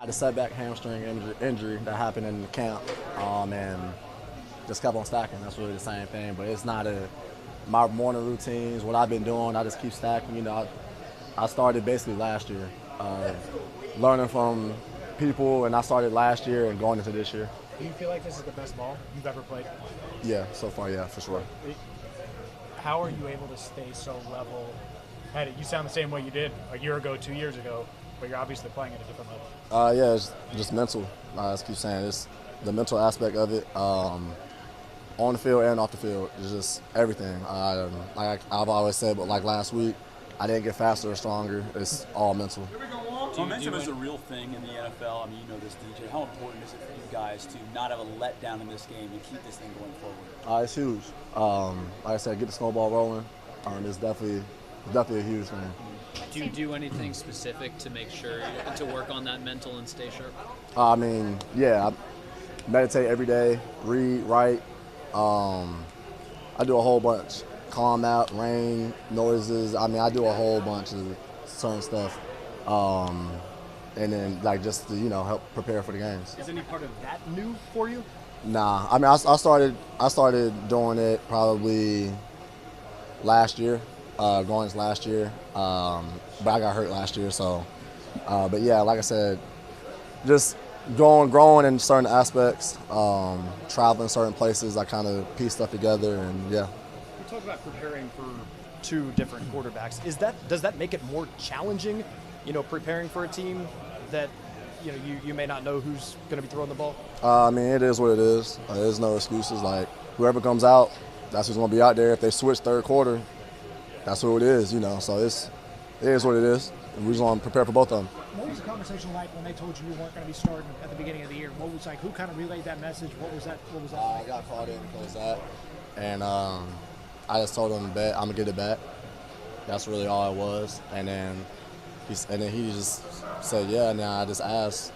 had a setback hamstring injury that happened in the camp, and just kept on stacking. That's really the same thing, but it's not my morning routines. What I've been doing, I just keep stacking. I started basically last year, learning from people, and I started last year and going into this year. Do you feel like this is the best ball you've ever played? Yeah, so far, yeah, for sure. How are you able to stay so level-headed? You sound the same way you did a year ago, 2 years ago, but you're obviously playing at a different level. Yeah, it's just mental. I just keep saying it's the mental aspect of it, on the field and off the field. It's just everything. Like I've always said, but like last week, I didn't get faster or stronger. It's all mental. Momentum is a real thing in the NFL. I mean, you know this, DJ. How important is it for you guys to not have a letdown in this game and keep this thing going forward? It's huge. Like I said, get the snowball rolling. It's definitely a huge thing. Do you do anything specific to make sure to work on that mental and stay sharp? I mean, yeah, I meditate every day, read, write. I do a whole bunch. Calm out, rain, noises. I mean, I do a whole bunch of certain stuff. And then like just to, help prepare for the games. Is any part of that new for you? Nah, I mean, I started doing it probably last year, going into last year. But I got hurt last year, so. But yeah, like I said, just growing in certain aspects, traveling certain places. I kind of piece stuff together, and yeah. You talk about preparing for two different quarterbacks. Does that make it more challenging? Preparing for a team that you may not know who's going to be throwing the ball? I mean, it is what it is. There's no excuses. Like, whoever comes out, that's who's going to be out there. If they switch third quarter, that's who it is, So it is what it is. And we just want to prepare for both of them. What was the conversation like when they told you weren't going to be starting at the beginning of the year? What was like? Who kind of relayed that message? What was that like? I got called in because of that. And I just told him that I'm going to get it back. That's really all it was. And then he just said, yeah, and then I just asked.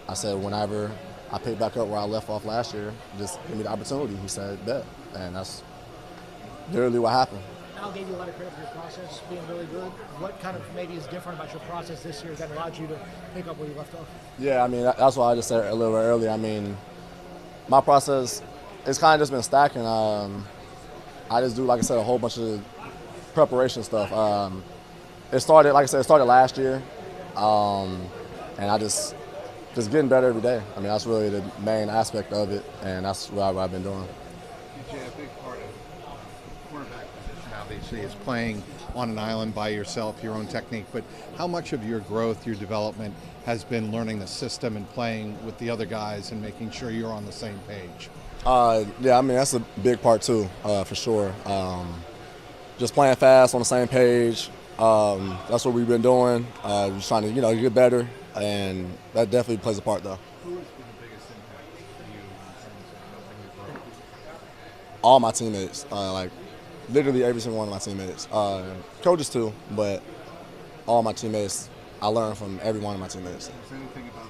I said, whenever I pick back up where I left off last year, just give me the opportunity. He said, bet. And that's literally what happened. Al gave you a lot of credit for your process being really good. What kind of maybe is different about your process this year that allowed you to pick up where you left off? Yeah, I mean, that's why I just said a little bit earlier. I mean, my process, it's kind of just been stacking. I just do, like I said, a whole bunch of preparation stuff. It started, like I said, last year, and I just getting better every day. I mean, that's really the main aspect of it, and that's what I've been doing. DJ, a big part of quarterback position, obviously, is playing on an island by yourself, your own technique. But how much of your growth, your development, has been learning the system and playing with the other guys and making sure you're on the same page? Yeah, I mean, that's a big part too, for sure. Just playing fast on the same page. That's what we've been doing. Just trying to, get better, and that definitely plays a part, though. Who has been the biggest impact for you in terms of helping you grow? All my teammates, like literally every single one of my teammates. Coaches too, but all my teammates. I learned from every one of my teammates. Is there anything about